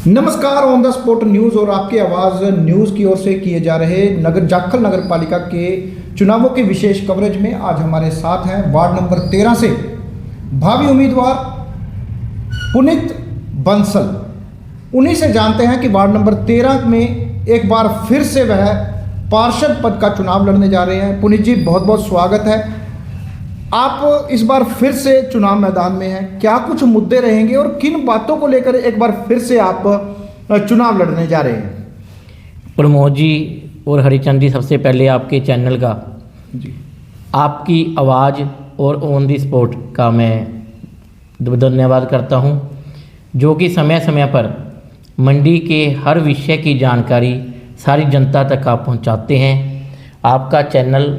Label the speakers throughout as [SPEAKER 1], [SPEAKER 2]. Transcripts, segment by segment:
[SPEAKER 1] नमस्कार, on the spot news और आपकी आवाज़ न्यूज़ की ओर से किए जा रहे जाखल नगर पालिका के चुनावों के विशेष कवरेज में आज हमारे साथ हैं वार्ड नंबर 13 से भावी उम्मीदवार पुनीत बंसल। उन्हीं से जानते हैं कि वार्ड नंबर 13 में एक बार फिर से वह पार्षद पद का चुनाव लड़ने जा रहे हैं। पुनीत जी, बहुत बहुत स्वागत है। आप इस बार फिर से चुनाव मैदान में हैं, क्या कुछ मुद्दे रहेंगे और किन बातों को लेकर एक बार फिर से आप चुनाव लड़ने जा रहे हैं?
[SPEAKER 2] प्रमोद जी और हरिचंद जी, सबसे पहले आपके चैनल का
[SPEAKER 1] जी
[SPEAKER 2] आपकी आवाज़ और ऑन दी स्पॉट का मैं धन्यवाद करता हूं, जो कि समय समय पर मंडी के हर विषय की जानकारी सारी जनता तक आप पहुंचाते हैं। आपका चैनल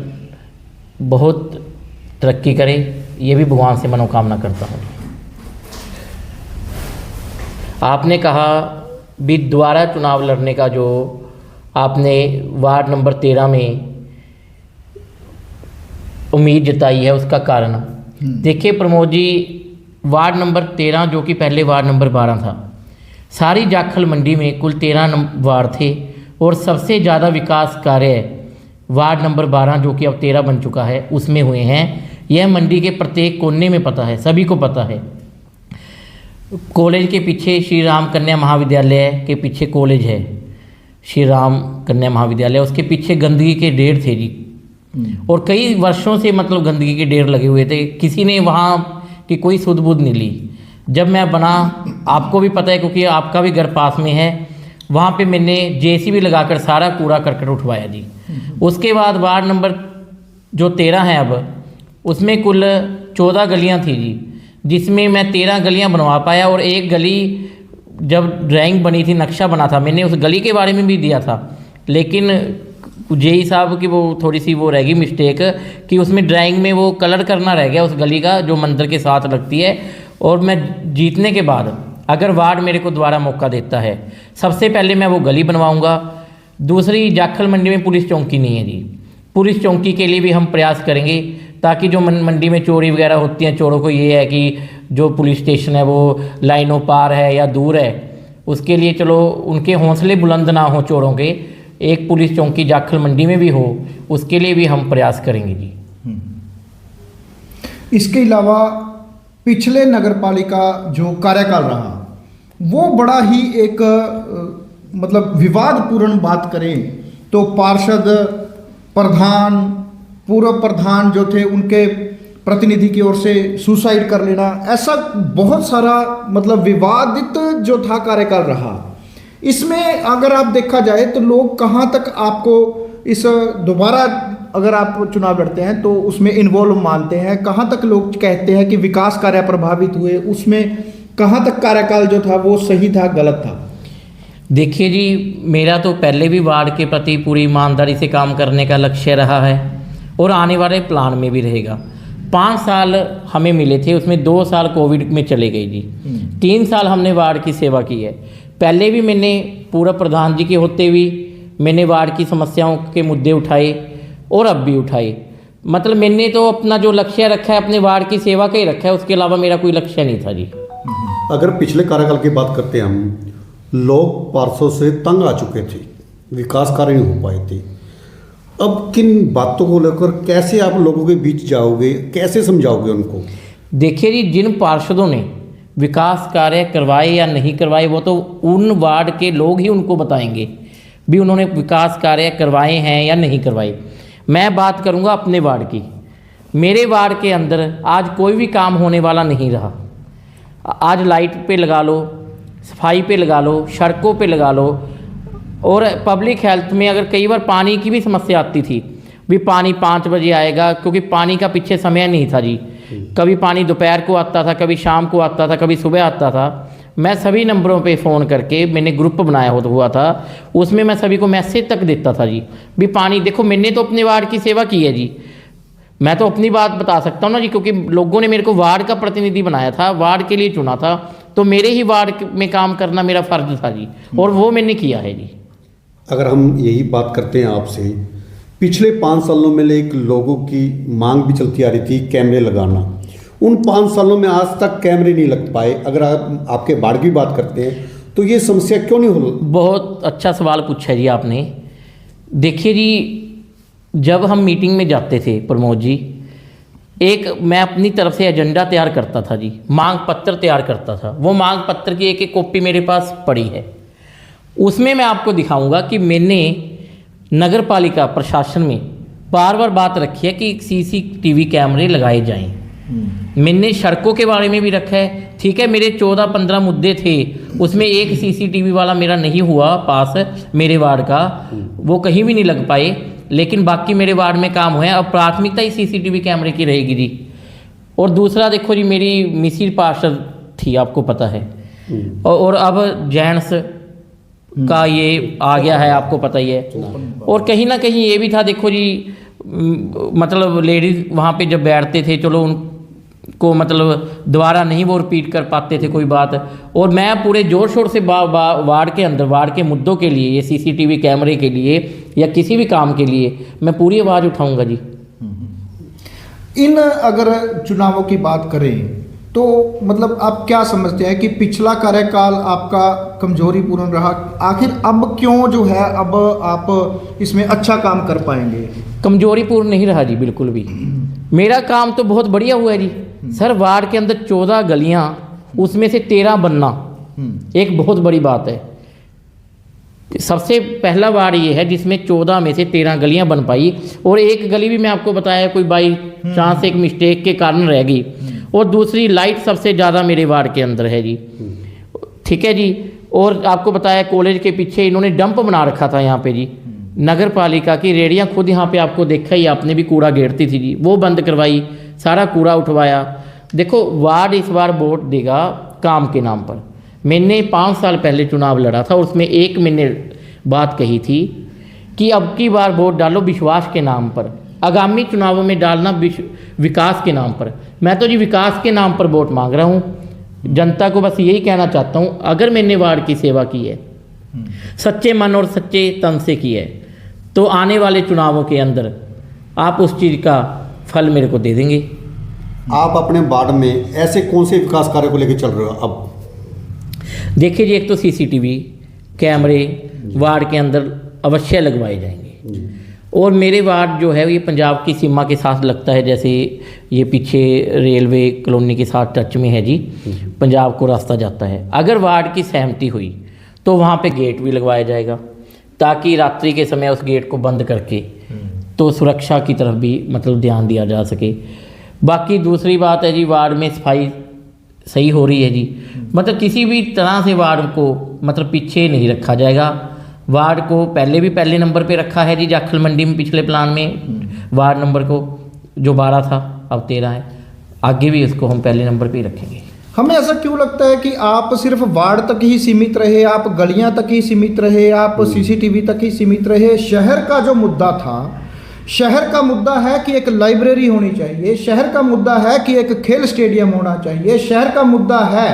[SPEAKER 2] बहुत तरक्की करे, ये भी भगवान से मनोकामना करता हूँ। आपने कहा भी दोबारा चुनाव लड़ने का जो आपने वार्ड नंबर 13 में उम्मीद जताई है, उसका कारण देखिए प्रमोद जी, वार्ड नंबर 13 जो कि पहले वार्ड नंबर 12 था, सारी जाखल मंडी में कुल 13 वार्ड थे और सबसे ज़्यादा विकास कार्य वार्ड नंबर 12 जो कि अब 13 बन चुका है उसमें हुए हैं। यह मंडी के प्रत्येक कोने में पता है, सभी को पता है। कॉलेज के पीछे श्री राम कन्या महाविद्यालय के पीछे कॉलेज है, श्री राम कन्या महाविद्यालय, उसके पीछे गंदगी के ढेर थे जी, और कई वर्षों से मतलब गंदगी के ढेर लगे हुए थे। किसी ने वहाँ की कोई सुध बुध नहीं ली। जब मैं बना, आपको भी पता है क्योंकि आपका भी घर पास में है, वहाँ पे मैंने जेसीबी लगाकर सारा कूड़ा करकट उठवाया जी। उसके बाद वार्ड नंबर जो 13 है अब, उसमें कुल 14 गलियां थी जी, जिसमें मैं 13 गलियां बनवा पाया। और एक गली जब ड्राइंग बनी थी, नक्शा बना था, मैंने उस गली के बारे में भी दिया था, लेकिन जेई साहब की वो थोड़ी सी वो रह गई मिस्टेक कि उसमें ड्राइंग में वो कलर करना रह गया उस गली का जो मंदिर के साथ लगती है। और मैं जीतने के बाद अगर वार्ड मेरे को दोबारा मौका देता है, सबसे पहले मैं वो गली बनवाऊँगा। दूसरी, जाखल मंडी में पुलिस चौकी नहीं है जी, पुलिस चौकी के लिए भी हम प्रयास करेंगे, ताकि जो मंडी में चोरी वगैरह होती हैं, चोरों को ये है कि जो पुलिस स्टेशन है वो लाइनों पार है या दूर है, उसके लिए चलो उनके हौसले बुलंद ना हो चोरों के, एक पुलिस चौकी जाखल मंडी में भी हो, उसके लिए भी हम प्रयास करेंगे जी।
[SPEAKER 1] इसके अलावा पिछले नगर पालिका जो कार्यकाल रहा, वो बड़ा ही एक मतलब विवादपूर्ण बात करें तो पार्षद, प्रधान, पूर्व प्रधान जो थे उनके प्रतिनिधि की ओर से सुसाइड कर लेना, ऐसा बहुत सारा मतलब विवादित जो था कार्यकाल रहा। इसमें अगर आप देखा जाए तो लोग कहाँ तक आपको इस दोबारा अगर आप चुनाव लड़ते हैं तो उसमें इन्वॉल्व मानते हैं, कहाँ तक लोग कहते हैं कि विकास कार्य प्रभावित हुए, उसमें कहाँ तक कार्यकाल जो था वो सही था गलत था?
[SPEAKER 2] देखिए जी, मेरा तो पहले भी वार्ड के प्रति पूरी ईमानदारी से काम करने का लक्ष्य रहा है और आने वाले प्लान में भी रहेगा। 5 साल हमें मिले थे, उसमें 2 साल कोविड में चले गए जी। 3 साल हमने वार्ड की सेवा की है। पहले भी मैंने पूर्व प्रधान जी के होते हुए मैंने वार्ड की समस्याओं के मुद्दे उठाए और अब भी उठाए। मतलब मैंने तो अपना जो लक्ष्य रखा है अपने वार्ड की सेवा का ही रखा है, उसके अलावा मेरा कोई लक्ष्य नहीं था जी।
[SPEAKER 3] अगर पिछले कार्यकाल की बात करते हैं हम, लोग पार्षदों से तंग आ चुके थे, विकास कार्य नहीं हो पाए थे। अब किन बातों को लेकर कैसे आप लोगों के बीच जाओगे, कैसे समझाओगे उनको?
[SPEAKER 2] देखिए जी, जिन पार्षदों ने विकास कार्य करवाए या नहीं करवाए, वो तो उन वार्ड के लोग ही उनको बताएंगे भी उन्होंने विकास कार्य करवाए हैं या नहीं करवाए। मैं बात करूंगा अपने वार्ड की। मेरे वार्ड के अंदर आज कोई भी काम होने वाला नहीं रहा। आज लाइट पे लगा लो, सफाई पे लगा लो, सड़कों पे लगा लो, और पब्लिक हेल्थ में अगर कई बार पानी की भी समस्या आती थी, भी पानी 5 बजे आएगा, क्योंकि पानी का पीछे समय नहीं था जी। कभी पानी दोपहर को आता था, कभी शाम को आता था, कभी सुबह आता था। मैं सभी नंबरों पे फ़ोन करके, मैंने ग्रुप बनाया हुआ था, उसमें मैं सभी को मैसेज तक देता था जी भी पानी देखो। मैंने तो अपने वार्ड की सेवा की है जी, मैं तो अपनी बात बता सकता हूँ ना जी, क्योंकि लोगों ने मेरे को वार्ड का प्रतिनिधि बनाया था, वार्ड के लिए चुना था, तो मेरे ही वार्ड में काम करना मेरा फ़र्ज था जी, और वो मैंने किया है जी।
[SPEAKER 3] अगर हम यही बात करते हैं आपसे, पिछले 5 सालों में एक लोगों की मांग भी चलती आ रही थी कैमरे लगाना, उन 5 सालों में आज तक कैमरे नहीं लग पाए। अगर आप आपके वार्ड की बात करते हैं तो ये समस्या क्यों नहीं हो?
[SPEAKER 2] बहुत अच्छा सवाल पूछा है जी आपने। देखिए जी, जब हम मीटिंग में जाते थे प्रमोद जी, एक मैं अपनी तरफ से एजेंडा तैयार करता था जी, मांग पत्र तैयार करता था। वो मांग पत्र की एक एक कॉपी मेरे पास पड़ी है। उसमें मैं आपको दिखाऊंगा कि मैंने नगर पालिका प्रशासन में बार बार बात रखी है कि सीसीटीवी कैमरे लगाए जाएं। मैंने सड़कों के बारे में भी रखा है। ठीक है, मेरे 14-15 मुद्दे थे, उसमें एक सीसीटीवी वाला मेरा नहीं हुआ पास मेरे वार्ड का, वो कहीं भी नहीं लग पाए, लेकिन बाकी मेरे वार्ड में काम हुए हैं। अब प्राथमिकता ही सीसीटीवी कैमरे की रहेगी जी। और दूसरा देखो जी, मेरी मिसिर पार्षद थी, आपको पता है, और अब जेंट्स का ये आ गया है, आपको पता ही है। और कहीं ना कहीं ये भी था, देखो जी, मतलब लेडीज़ वहाँ पे जब बैठते थे, चलो उनको मतलब दोबारा नहीं वो रिपीट कर पाते थे कोई बात, और मैं पूरे जोर शोर से वार्ड के अंदर वार्ड के मुद्दों के लिए, ये सीसीटीवी कैमरे के लिए या किसी भी काम के लिए मैं पूरी आवाज़ उठाऊंगा जी।
[SPEAKER 1] इन अगर चुनावों की बात करें तो मतलब आप क्या समझते हैं कि पिछला कार्यकाल आपका कमजोरीपूर्ण रहा, आखिर अब क्यों जो है अब आप इसमें अच्छा काम कर पाएंगे?
[SPEAKER 2] कमजोरीपूर्ण नहीं रहा जी, बिल्कुल भी। मेरा काम तो बहुत बढ़िया हुआ है जी। सर, वार्ड के अंदर 14 गलियां, उसमें से 13 बनना एक बहुत बड़ी बात है। सबसे पहला वार्ड ये है जिसमें 14 में से 13 गलियां बन पाई, और एक गली भी मैं आपको बताया कोई बाई चांस एक मिस्टेक के कारण रह गई। और दूसरी लाइट सबसे ज़्यादा मेरे वार्ड के अंदर है जी। ठीक है जी। और आपको बताया कॉलेज के पीछे इन्होंने डंप बना रखा था यहाँ पे जी, नगर पालिका की रेडियाँ खुद यहाँ पे आपको देखा ही, आपने भी कूड़ा घेरती थी जी, वो बंद करवाई, सारा कूड़ा उठवाया। देखो, वार्ड इस बार वोट देगा काम के नाम पर। मैंने 5 साल पहले चुनाव लड़ा था, और उसमें एक मैंने बात कही थी कि अब की बार वोट डालो विश्वास के नाम पर, आगामी चुनावों में डालना विकास के नाम पर। मैं तो जी विकास के नाम पर वोट मांग रहा हूँ। जनता को बस यही कहना चाहता हूँ, अगर मैंने वार्ड की सेवा की है, सच्चे मन और सच्चे तन से की है, तो आने वाले चुनावों के अंदर आप उस चीज़ का फल मेरे को दे देंगे।
[SPEAKER 3] आप अपने वार्ड में ऐसे कौन से विकास कार्य को लेकर चल रहे हो अब?
[SPEAKER 2] देखिए जी, एक तो सीसीटीवी कैमरे वार्ड के अंदर अवश्य लगवाए जाएंगे, और मेरे वार्ड जो है ये पंजाब की सीमा के साथ लगता है, जैसे ये पीछे रेलवे कॉलोनी के साथ टच में है जी, पंजाब को रास्ता जाता है। अगर वार्ड की सहमति हुई तो वहाँ पे गेट भी लगवाया जाएगा, ताकि रात्रि के समय उस गेट को बंद करके तो सुरक्षा की तरफ भी मतलब ध्यान दिया जा सके। बाकी दूसरी बात है जी, वार्ड में सफाई सही हो रही है जी, मतलब किसी भी तरह से वार्ड को मतलब पीछे नहीं रखा जाएगा। वार्ड को पहले नंबर पे रखा है जी जाखल मंडी में, पिछले प्लान में वार्ड नंबर को जो 12 था अब 13 है, आगे भी इसको हम पहले नंबर पे ही रखेंगे।
[SPEAKER 1] हमें ऐसा क्यों लगता है कि आप सिर्फ वार्ड तक ही सीमित रहे, आप गलियां तक ही सीमित रहे, आप सीसीटीवी तक ही सीमित रहे? शहर का जो मुद्दा था, शहर का मुद्दा है कि एक लाइब्रेरी होनी चाहिए, शहर का मुद्दा है कि एक खेल स्टेडियम होना चाहिए, शहर का मुद्दा है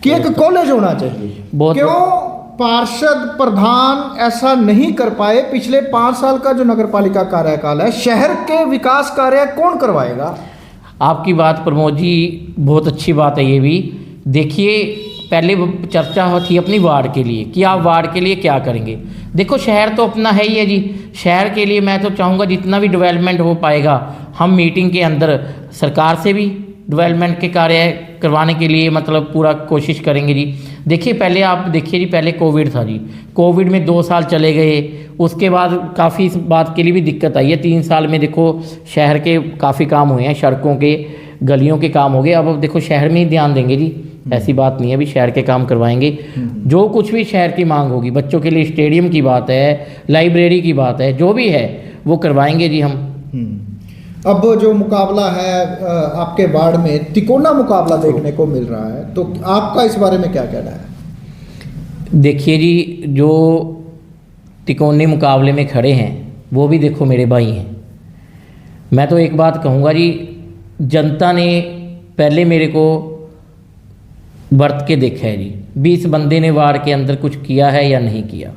[SPEAKER 1] कि एक कॉलेज होना चाहिए। क्यों पार्षद प्रधान ऐसा नहीं कर पाए? पिछले 5 साल का जो नगर पालिका कार्यकाल है, शहर के विकास कार्य कौन करवाएगा?
[SPEAKER 2] आपकी बात प्रमोद जी बहुत अच्छी बात है। ये भी देखिए, पहले चर्चा थी अपनी वार्ड के लिए कि आप वार्ड के लिए क्या करेंगे। देखो, शहर तो अपना है ही है जी। शहर के लिए मैं तो चाहूँगा जितना भी डेवलपमेंट हो पाएगा, हम मीटिंग के अंदर सरकार से भी डेवलपमेंट के कार्य करवाने के लिए मतलब पूरा कोशिश करेंगे जी। देखिए, पहले आप देखिए जी, पहले कोविड था जी, कोविड में 2 साल चले गए, उसके बाद काफ़ी इस बात के लिए भी दिक्कत आई है। 3 साल में देखो शहर के काफ़ी काम हुए हैं, सड़कों के गलियों के काम हो गए। अब देखो शहर में ही ध्यान देंगे जी, ऐसी बात नहीं है, भी शहर के काम करवाएंगे। जो कुछ भी शहर की मांग होगी, बच्चों के लिए स्टेडियम की बात है, लाइब्रेरी की बात है, जो भी है वो करवाएंगे जी हम।
[SPEAKER 1] अब जो मुकाबला है आपके वार्ड में, तिकोना मुकाबला देखने को मिल रहा है, तो आपका इस बारे में क्या कहना है?
[SPEAKER 2] देखिए जी, जो तिकोनी मुकाबले में खड़े हैं वो भी देखो मेरे भाई हैं। मैं तो एक बात कहूँगा जी, जनता ने पहले मेरे को बरत के देखा है जी, 20 बंदे ने वार्ड के अंदर कुछ किया है या नहीं किया।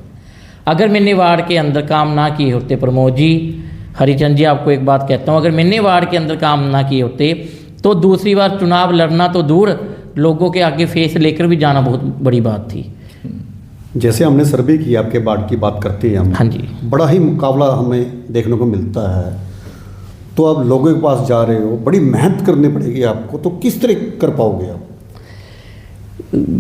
[SPEAKER 2] अगर मैंने वार्ड के अंदर काम ना किए होते प्रमोद जी, हरिचंद जी आपको एक बात कहता हूँ, अगर मैंने वार्ड के अंदर काम ना किए होते तो दूसरी बार चुनाव लड़ना तो दूर, लोगों के आगे फेस लेकर भी जाना बहुत बड़ी बात थी।
[SPEAKER 3] जैसे हमने सर्वे किया आपके वार्ड की बात करते हैं हम,
[SPEAKER 2] हाँ जी।
[SPEAKER 3] बड़ा ही मुकाबला हमें देखने को मिलता है। तो आप लोगों के पास जा रहे हो, बड़ी मेहनत करनी पड़ेगी आपको, तो किस तरह कर पाओगे आप?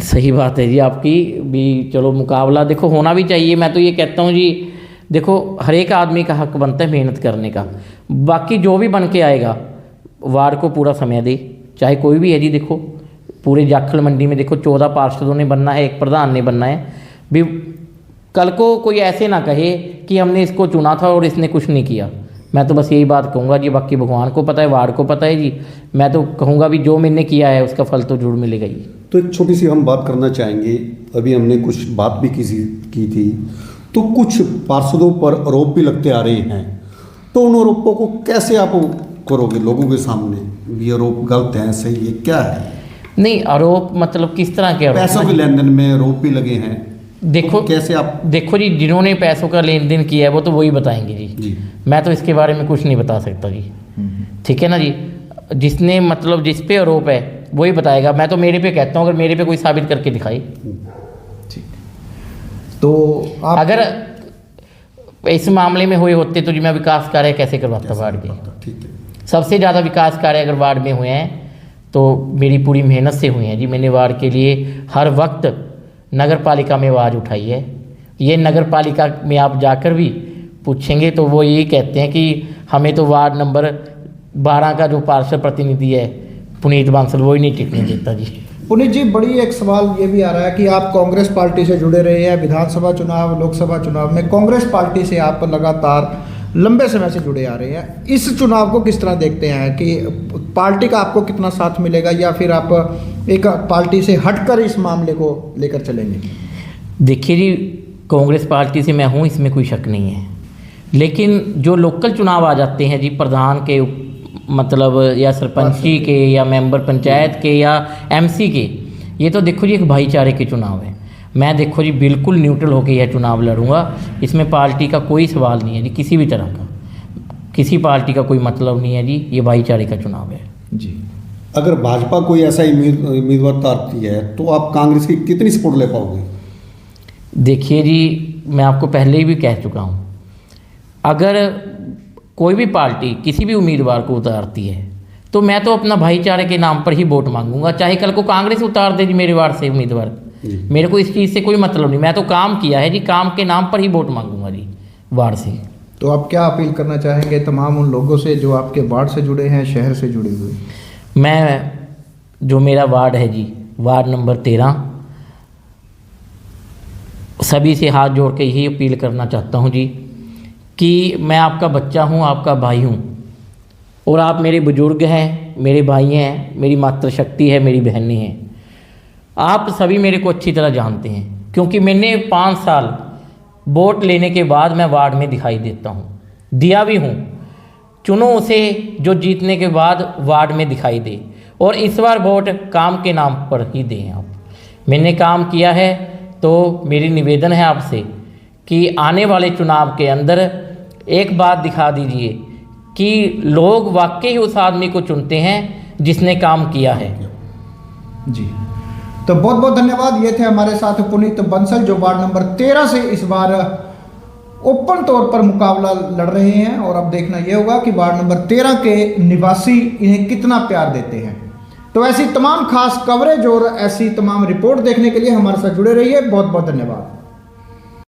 [SPEAKER 2] सही बात है जी आपकी भी। चलो मुकाबला देखो होना भी चाहिए। मैं तो ये कहता हूँ जी, देखो हर एक आदमी का हक बनता है मेहनत करने का। बाकी जो भी बन के आएगा वार्ड को पूरा समय दे, चाहे कोई भी है जी। देखो पूरे जाखल मंडी में देखो 14 पार्षदों ने बनना है, एक प्रधान ने बनना है भी। कल को कोई ऐसे ना कहे कि हमने इसको चुना था और इसने कुछ नहीं किया। मैं तो बस यही बात कहूँगा जी, बाकी भगवान को पता है, वार्ड को पता है जी। मैं तो कहूँगा भी जो मैंने किया है उसका फल तो जरूर मिलेगा ही।
[SPEAKER 3] तो एक छोटी सी हम बात करना चाहेंगे, अभी हमने कुछ बात भी की थी, तो कुछ पार्षदों पर आरोप भी लगते आ रहे हैं, तो उन आरोपों को कैसे आप करोगे लोगों के सामने? ये आरोप गलत है, सही है, क्या है?
[SPEAKER 2] नहीं आरोप मतलब किस तरह के आरोप?
[SPEAKER 3] पैसों के लेन देन में आरोप भी लगे हैं।
[SPEAKER 2] देखो
[SPEAKER 3] तो कैसे आप?
[SPEAKER 2] देखो जी, जिन्होंने पैसों का लेन देन किया है वो तो वही बताएंगे जी। मैं तो इसके बारे में कुछ नहीं बता सकता जी, ठीक है ना जी। जिसने मतलब जिस पे आरोप है वही बताएगा। मैं तो मेरे पे कहता हूँ, अगर मेरे पे कोई साबित करके दिखाई।
[SPEAKER 1] तो आप
[SPEAKER 2] अगर इस मामले में हुए होते तो जी मैं विकास कार्य कैसे करवाता वार्ड के?
[SPEAKER 3] ठीक है।
[SPEAKER 2] सबसे ज़्यादा विकास कार्य अगर वार्ड में हुए हैं तो मेरी पूरी मेहनत से हुए हैं जी। मैंने वार्ड के लिए हर वक्त नगर पालिका में आवाज़ उठाई है। ये नगर पालिका में आप जाकर भी पूछेंगे तो वो यही कहते हैं कि हमें तो वार्ड नंबर 12 का जो पार्षद प्रतिनिधि है पुनीत बांसल, वो ही नहीं टिकने देता जी।
[SPEAKER 1] पुनीत जी, बड़ी एक सवाल ये भी आ रहा है कि आप कांग्रेस पार्टी से जुड़े रहे हैं। विधानसभा चुनाव, लोकसभा चुनाव में कांग्रेस पार्टी से आप लगातार लंबे समय से जुड़े आ रहे हैं। इस चुनाव को किस तरह देखते हैं कि पार्टी का आपको कितना साथ मिलेगा, या फिर आप एक पार्टी से हटकर इस मामले को लेकर चलेंगे?
[SPEAKER 2] देखिए जी, कांग्रेस पार्टी से मैं हूँ, इसमें कोई शक नहीं है। लेकिन जो लोकल चुनाव आ जाते हैं जी, प्रधान के मतलब या सरपंची के या मेंबर पंचायत के या एमसी के, ये तो देखो जी एक भाईचारे के चुनाव है। मैं देखो जी बिल्कुल न्यूट्रल होकर यह चुनाव लड़ूंगा। इसमें पार्टी का कोई सवाल नहीं है जी, किसी भी तरह का, किसी पार्टी का कोई मतलब नहीं है जी। ये भाईचारे का चुनाव है
[SPEAKER 1] जी।
[SPEAKER 3] अगर भाजपा कोई ऐसा उम्मीदवार उतारती है तो आप कांग्रेस की कितनी सपोर्ट ले पाओगे?
[SPEAKER 2] देखिए जी, मैं आपको पहले ही भी कह चुका हूँ, अगर कोई भी पार्टी किसी भी उम्मीदवार को उतारती है तो मैं तो अपना भाईचारे के नाम पर ही वोट मांगूंगा। चाहे कल को कांग्रेस उतार दे जी मेरे वार्ड से उम्मीदवार, मेरे को इस चीज़ से कोई मतलब नहीं। मैं तो काम किया है जी, काम के नाम पर ही वोट मांगूंगा जी वार्ड से।
[SPEAKER 1] तो आप क्या अपील करना चाहेंगे तमाम उन लोगों से जो आपके वार्ड से जुड़े हैं, शहर से जुड़े हुए?
[SPEAKER 2] मैं जो मेरा वार्ड है जी, वार्ड नंबर 13, सभी से हाथ जोड़ के यही अपील करना चाहता हूँ जी कि मैं आपका बच्चा हूँ, आपका भाई हूँ, और आप मेरे बुजुर्ग हैं, मेरे भाई हैं, मेरी मातृशक्ति है, मेरी बहनें हैं। आप सभी मेरे को अच्छी तरह जानते हैं, क्योंकि मैंने 5 साल वोट लेने के बाद मैं वार्ड में दिखाई देता हूँ, दिया भी हूँ। चुनो उसे जो जीतने के बाद वार्ड में दिखाई दे, और इस बार वोट काम के नाम पर ही दें आप। मैंने काम किया है, तो मेरी निवेदन है आपसे कि आने वाले चुनाव के अंदर एक बात दिखा दीजिए कि लोग वाकई उस आदमी को चुनते हैं जिसने काम किया है
[SPEAKER 1] जी। तो बहुत बहुत धन्यवाद। ये थे हमारे साथ पुनीत बंसल, जो वार्ड नंबर 13 से इस बार ओपन तौर पर मुकाबला लड़ रहे हैं, और अब देखना यह होगा कि वार्ड नंबर 13 के निवासी इन्हें कितना प्यार देते हैं। तो ऐसी तमाम खास कवरेज और ऐसी तमाम रिपोर्ट देखने के लिए हमारे साथ जुड़े रहिए। बहुत बहुत धन्यवाद।